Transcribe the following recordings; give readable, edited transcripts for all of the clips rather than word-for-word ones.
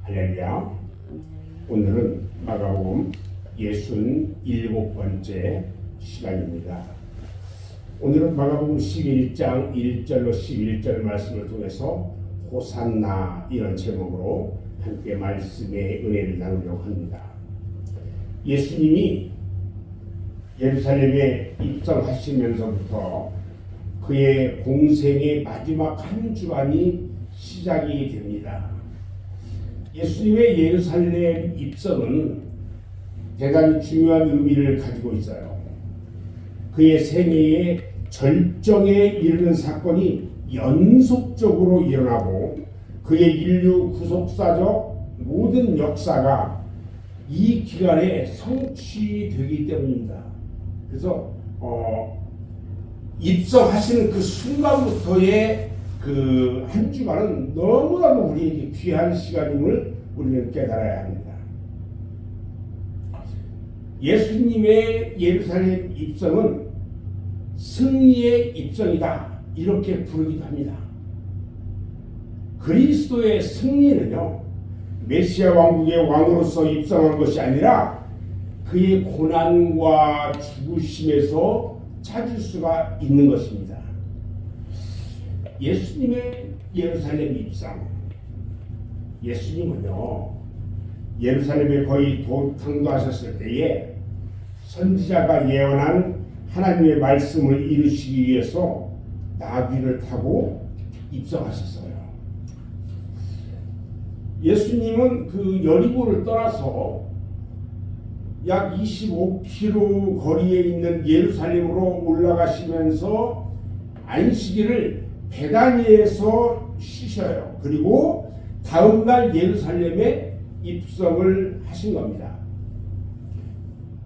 할렐루야. 오늘은 마가복음 67번째 시간입니다. 오늘은 마가복음 11장 1절로 11절 말씀을 통해서 호산나 이런 제목으로 함께 말씀의 은혜를 나누려고 합니다. 예수님이 예루살렘에 입성하시면서부터 그의 공생의 마지막 한 주간이 시작이 됩니다. 예수님의 예루살렘 입성은 대단히 중요한 의미를 가지고 있어요. 그의 생애의 절정에 이르는 사건이 연속적으로 일어나고 그의 인류 구속사적 모든 역사가 이 기간에 성취되기 때문입니다. 그래서 입성하시는 그 순간부터의 그 한 주간은 너무나도 우리에게 귀한 시간임을 우리는 깨달아야 합니다. 예수님의 예루살렘 입성은 승리의 입성이다 이렇게 부르기도 합니다. 그리스도의 승리는요, 메시아 왕국의 왕으로서 입성한 것이 아니라 그의 고난과 죽으심에서 찾을 수가 있는 것입니다. 예수님의 예루살렘 입성, 예수님은요 예루살렘에 거의 도탕도 하셨을 때에 선지자가 예언한 하나님의 말씀을 이루시기 위해서 나귀를 타고 입성하셨어요. 예수님은 그 여리고를 떠나서 약 25km 거리에 있는 예루살렘으로 올라가시면서 안식일을 베다니에서 쉬셔요. 그리고 다음날 예루살렘에 입성을 하신 겁니다.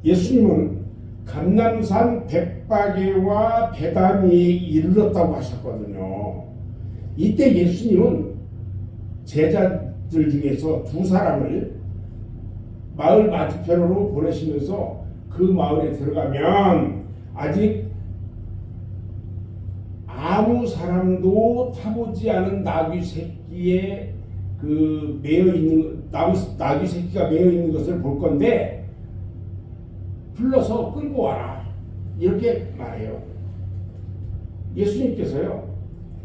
예수님은 감람산 벳바게와 베다니에 이르렀다고 하셨거든요. 이때 예수님은 제자들 중에서 두 사람을 마을 맞은편으로 보내시면서 그 마을에 들어가면 아직 아무 사람도 타보지 않은 나귀 새끼에 나귀 새끼가 매여 있는 것을 볼 건데 불러서 끌고 와라 이렇게 말해요. 예수님께서요,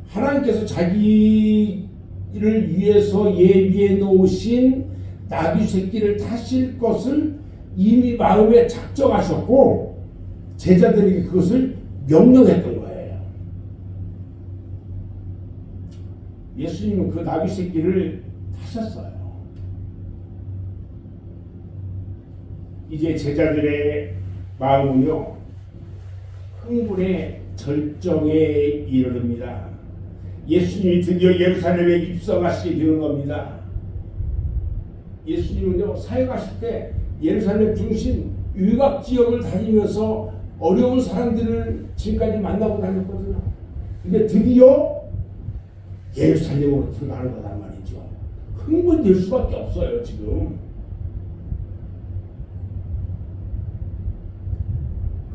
하나님께서 자기를 위해서 예비해 놓으신 나귀 새끼를 타실 것을 이미 마음에 작정하셨고 제자들에게 그것을 명령했던 거예요. 예수님은 그 나귀 새끼를 타셨어요. 이제 제자들의 마음은요, 흥분의 절정에 이르릅니다. 예수님이 드디어 예루살렘에 입성하시게 되는 겁니다. 예수님은요, 사역하실 때 예루살렘 중심 유각 지역을 다니면서 어려운 사람들을 지금까지 만나고 다녔거든요. 근데 드디어 예루살렘으로 들어가는 거란 말이죠. 흥분될 수밖에 없어요. 지금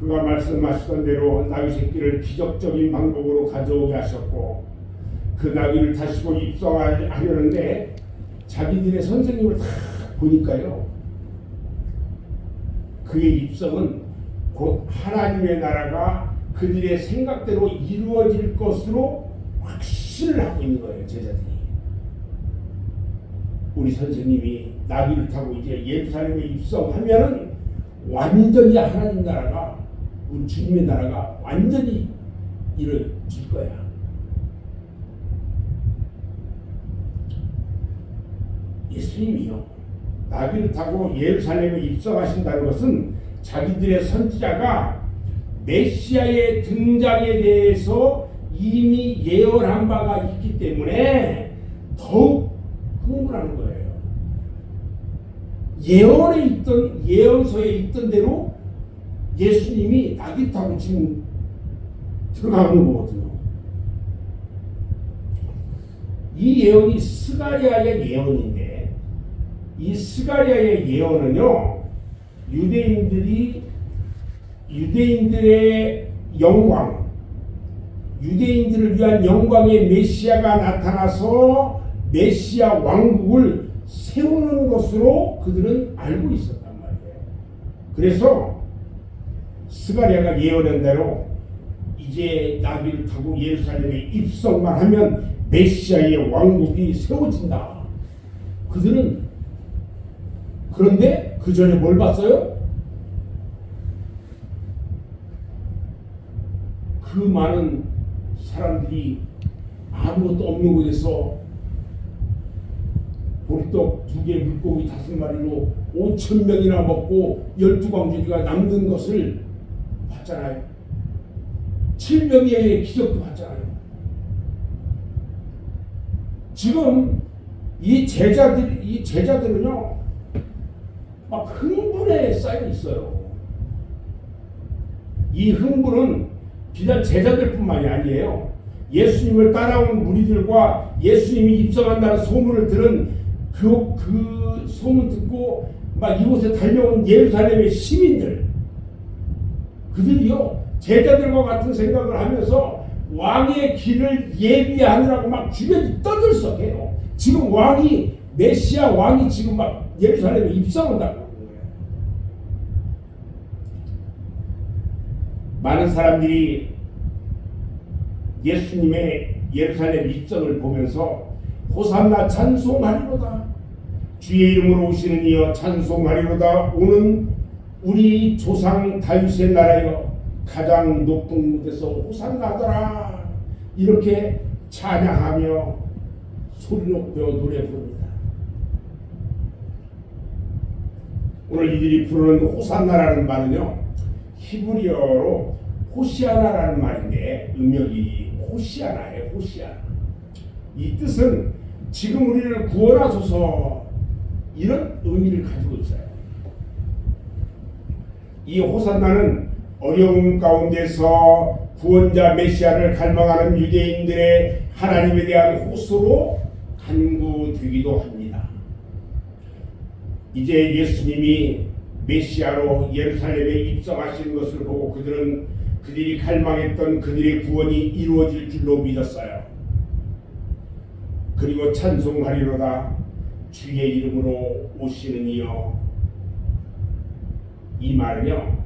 그가 말씀하시던 대로 나귀 새끼를 기적적인 방법으로 가져오게 하셨고 그 나귀를 타시고 입성하려는데 자기들의 선생님을 다 보니까요, 그의 입성은 곧 하나님의 나라가 그들의 생각대로 이루어질 것으로 확신을 하고 있는 거예요. 제자들이. 우리 선생님이 나귀를 타고 이제 예루살렘에 입성하면은 완전히 하나님 나라가, 우리 주님의 나라가 완전히 이루어질 거야. 예수님이요, 나귀를 타고 예루살렘에 입성하신다는 것은 자기들의 선지자가 메시아의 등장에 대해서 이미 예언한 바가 있기 때문에 더욱 흥분하는 거예요. 예언서에 있던 대로 예수님이 나귀 타고 지금 들어가는 거거든요. 이 예언이 스가랴의 예언인데, 이 스가랴의 예언은요, 유대인들의 영광, 유대인들을 위한 영광의 메시아가 나타나서 메시아 왕국을 세우는 것으로 그들은 알고 있었단 말이에요. 그래서 스가랴가 예언한 대로 이제 나비를 타고 예루살렘에 입성만 하면 메시아의 왕국이 세워진다. 그들은 그런데 그 전에 뭘 봤어요? 그 많은 사람들이 아무것도 없는 곳에서 보리떡 2개 물고기 5마리로 5,000명이나 먹고 12광주리가 남는 것을 봤잖아요. 7명의 기적도 봤잖아요. 지금 이 제자들은요 막 흥분에 쌓여 있어요. 이 흥분은 비단 제자들뿐만이 아니에요. 예수님을 따라온 무리들과 예수님이 입성한다는 소문을 들은 그 소문 듣고 막 이곳에 달려온 예루살렘의 시민들, 그들이요 제자들과 같은 생각을 하면서 왕의 길을 예비하느라고 막 주변이 떠들썩해요. 지금 메시아 왕이 지금 막 예루살렘에 입성한다고 하는 거예요. 많은 사람들이 예수님의 예루살렘 입성을 보면서 호산나 찬송하리로다, 주의 이름으로 오시는 이여 찬송하리로다, 오는 우리 조상 다윗의 나라여 가장 높은 곳에서 호산나더라, 이렇게 찬양하며 소리 높여 노래 부릅니다. 오늘 이들이 부르는 호산나라는 말은요 히브리어로 호시아나라는 말인데 음역이 호시아나예요. 호시아나. 이 뜻은 지금 우리를 구원하소서, 이런 의미를 가지고 있어요. 이 호산나는 어려움 가운데서 구원자 메시아를 갈망하는 유대인들의 하나님에 대한 호소로 간구되기도 합니다. 이제 예수님이 메시아로 예루살렘에 입성하시는 것을 보고 그들이 갈망했던 그들의 구원이 이루어질 줄로 믿었어요. 그리고 찬송하리로다, 주의 이름으로 오시는 이여. 이 말은요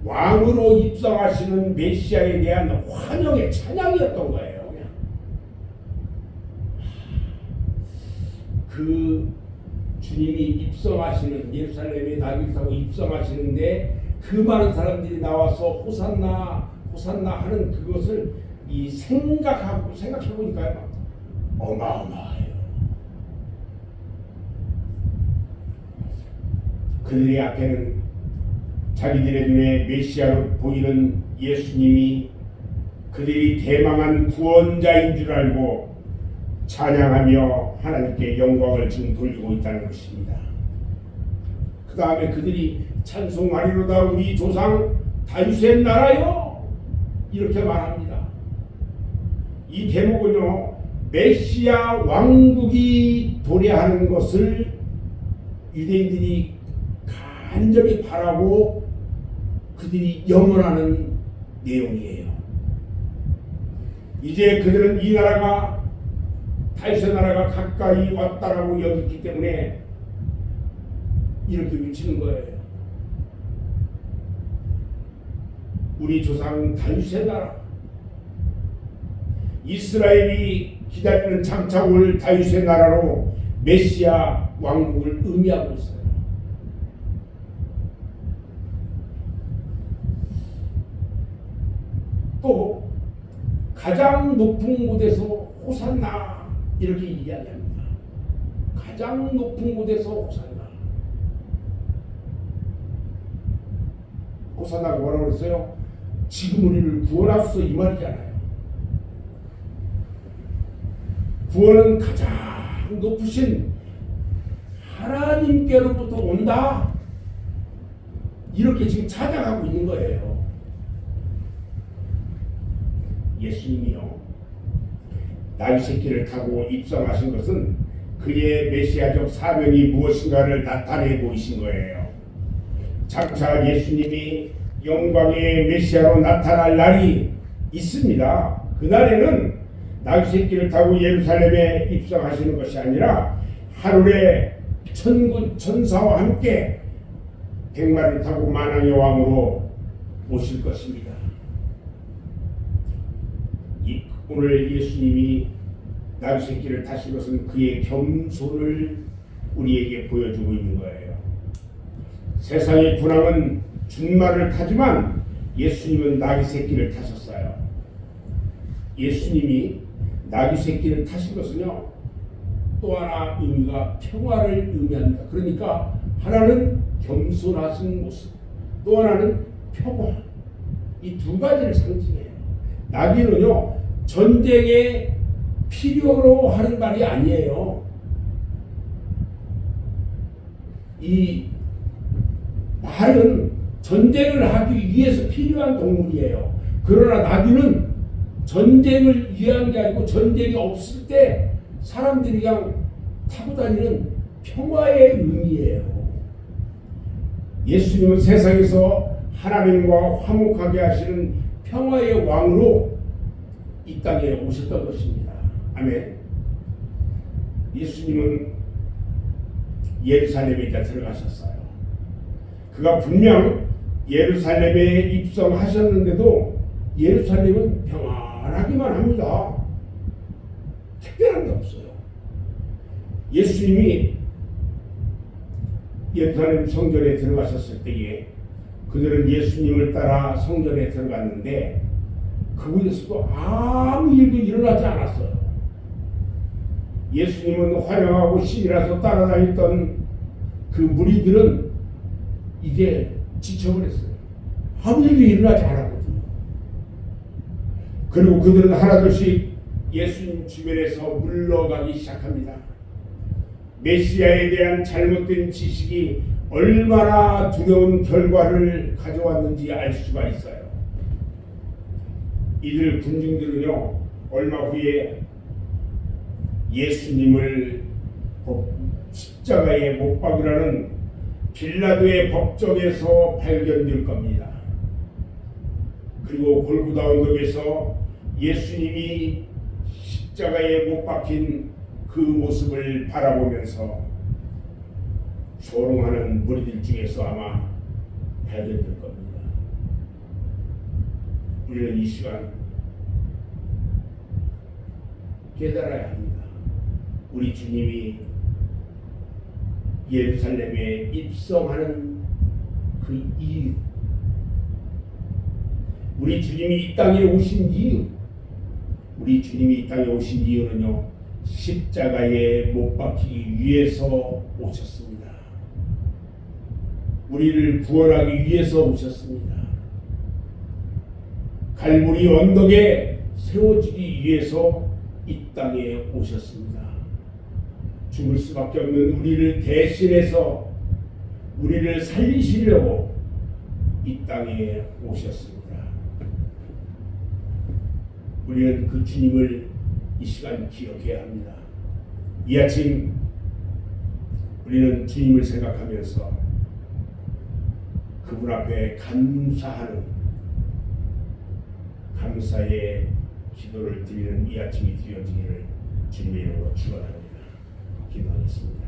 왕으로 입성하시는 메시아에 대한 환영의 찬양이었던 거예요. 그냥. 그 주님이 입성하시는 예루살렘에 나귀를 타고 입성하시는데 그 많은 사람들이 나와서 호산나 호산나 하는 그것을 생각해 보니까요 어마어마해요. 그들의 앞에는 자기들의 눈에 메시아로 보이는 예수님이 그들이 대망한 구원자인 줄 알고 찬양하며 하나님께 영광을 지금 돌리고 있다는 것입니다. 그 다음에 그들이 찬송하리로다, 우리 조상 다윗의 나라요, 이렇게 말합니다. 이 대목은요 메시아 왕국이 도래하는 것을 유대인들이 간절히 바라고 그들이 염원하는 내용이에요. 이제 그들은 이 나라가 다윗의 나라가 가까이 왔다라고 여겼기 때문에 이렇게 외치는 거예요. 우리 조상 다윗의 나라, 이스라엘이 기다리는 장차 올 다윗의 나라로 메시아 왕국을 의미하고 있어요. 또 가장 높은 곳에서 호산나 이렇게 이야기합니다. 가장 높은 곳에서 호산나. 호산나가 뭐라고 그랬어요? 지금 우리를 구원하소서, 이 말이잖아요. 구원은 가장 높으신 하나님께로부터 온다, 이렇게 지금 찾아가고 있는 거예요. 예수님이요 나귀 길을 타고 입성하신 것은 그의 메시아적 사명이 무엇인가를 나타내 보이신 거예요. 장차 예수님이 영광의 메시아로 나타날 날이 있습니다. 그날에는 나귀 새끼를 타고 예루살렘에 입성하시는 것이 아니라 하늘의 천군 천사와 함께 백마를 타고 만왕의 왕으로 오실 것입니다. 오늘 예수님이 나귀 새끼를 타신 것은 그의 겸손을 우리에게 보여주고 있는 거예요. 세상의 군왕은 준말을 타지만 예수님은 나귀 새끼를 타셨어요. 예수님이 나귀 새끼를 타신 것은요, 또 하나 의미가 평화를 의미합니다. 그러니까 하나는 겸손하신 모습, 또 하나는 평화. 이 두 가지를 상징해요. 나귀는요, 전쟁에 필요로 하는 말이 아니에요. 이 말은 전쟁을 하기 위해서 필요한 동물이에요. 그러나 나귀는 전쟁을 위한 게 아니고 전쟁이 없을 때 사람들이 그냥 타고 다니는 평화의 의미예요. 예수님은 세상에서 하나님과 화목하게 하시는 평화의 왕으로 이 땅에 오셨던 것입니다. 아멘. 예수님은 예루살렘에 들어가셨어요. 그가 분명 예루살렘에 입성하셨는데도 예루살렘은 평안하기만 합니다. 특별한 게 없어요. 예수님이 예루살렘 성전에 들어가셨을 때에 그들은 예수님을 따라 성전에 들어갔는데 그곳에서도 아무 일도 일어나지 않았어요. 예수님은 환영하고 신이라서 따라다녔던 그 무리들은 이제 지쳐버렸어요. 아무 일도 일어나지 않았거든요. 그리고 그들은 하나둘씩 예수님 주변에서 물러가기 시작합니다. 메시아에 대한 잘못된 지식이 얼마나 두려운 결과를 가져왔는지 알 수가 있어요. 이들 군중들은요, 얼마 후에 예수님을 십자가에 못 박으라는 빌라도의 법정에서 발견될 겁니다. 그리고 골고다 언덕에서 예수님이 십자가에 못 박힌 그 모습을 바라보면서 조롱하는 무리들 중에서 아마 발견될 겁니다. 우리는 이 시간 깨달아야 합니다. 우리 주님이 예루살렘에 입성하는 그 이유, 우리 주님이 이 땅에 오신 이유, 우리 주님이 이 땅에 오신 이유는요, 십자가에 못 박히기 위해서 오셨습니다. 우리를 구원하기 위해서 오셨습니다. 갈보리 언덕에 세워지기 위해서 이 땅에 오셨습니다. 죽을 수밖에 없는 우리를 대신해서 우리를 살리시려고 이 땅에 오셨습니다. 우리는 그 주님을 이 시간 기억해야 합니다. 이 아침 우리는 주님을 생각하면서 그분 앞에 감사하는, 감사의 기도를 드리는 이 아침이 되어지기를 주님의 이름으로 축원합니다. 기도하겠습니다.